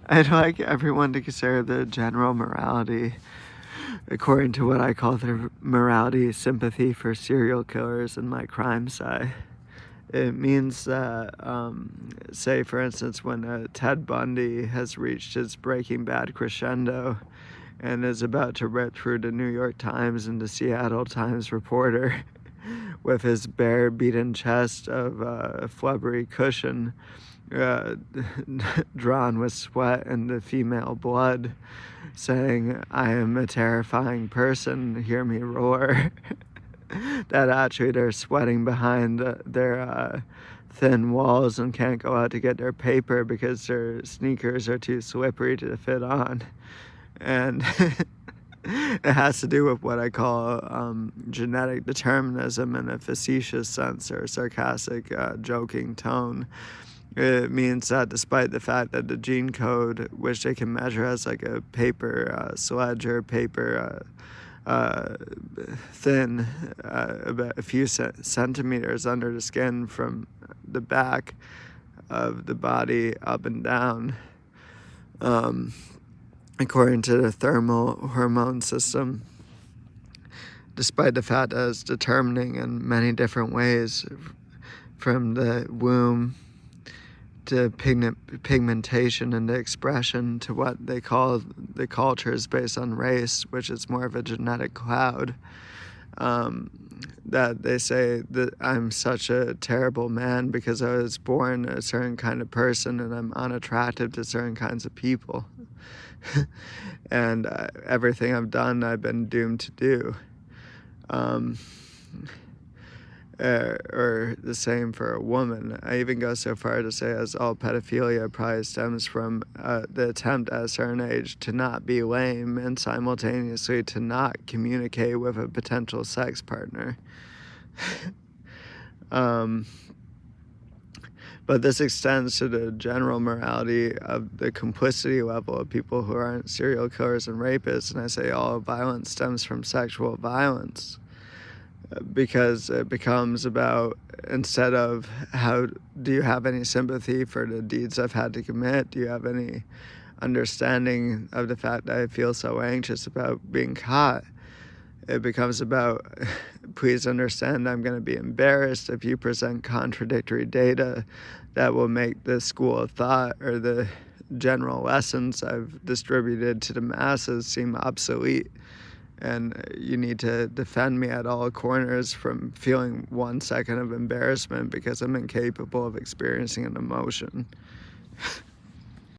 I'd like everyone to consider the general morality, according to what I call the morality sympathy for serial killers in my crime sci. It means that, say, for instance, when Ted Bundy has reached his Breaking Bad crescendo and is about to rip through the New York Times and the Seattle Times reporter with his bare, beaten chest of flubbery cushion drawn with sweat and the female blood, saying, "I am a terrifying person, hear me roar." That actually they're sweating behind their thin walls and can't go out to get their paper because their sneakers are too slippery to fit on. And it has to do with what I call genetic determinism in a facetious sense or sarcastic, joking tone. It means that despite the fact that the gene code, which they can measure as like a paper sledge or paper thin, about a few centimeters under the skin from the back of the body up and down, according to the thermal hormone system, despite the fact that it's determining in many different ways, from the womb to pigmentation and the expression to what they call the cultures based on race, which is more of a genetic cloud, that they say that I'm such a terrible man because I was born a certain kind of person and I'm unattractive to certain kinds of people. And everything I've done, I've been doomed to do. Or the same for a woman. I even go so far to say as all pedophilia probably stems from the attempt at a certain age to not be lame and simultaneously to not communicate with a potential sex partner. But this extends to the general morality of the complicity level of people who aren't serial killers and rapists, and I say all violence stems from sexual violence. Because it becomes about, instead of how do you have any sympathy for the deeds I've had to commit, do you have any understanding of the fact that I feel so anxious about being caught, it becomes about, please understand I'm going to be embarrassed if you present contradictory data that will make the school of thought or the general lessons I've distributed to the masses seem obsolete. And you need to defend me at all corners from feeling 1 second of embarrassment because I'm incapable of experiencing an emotion.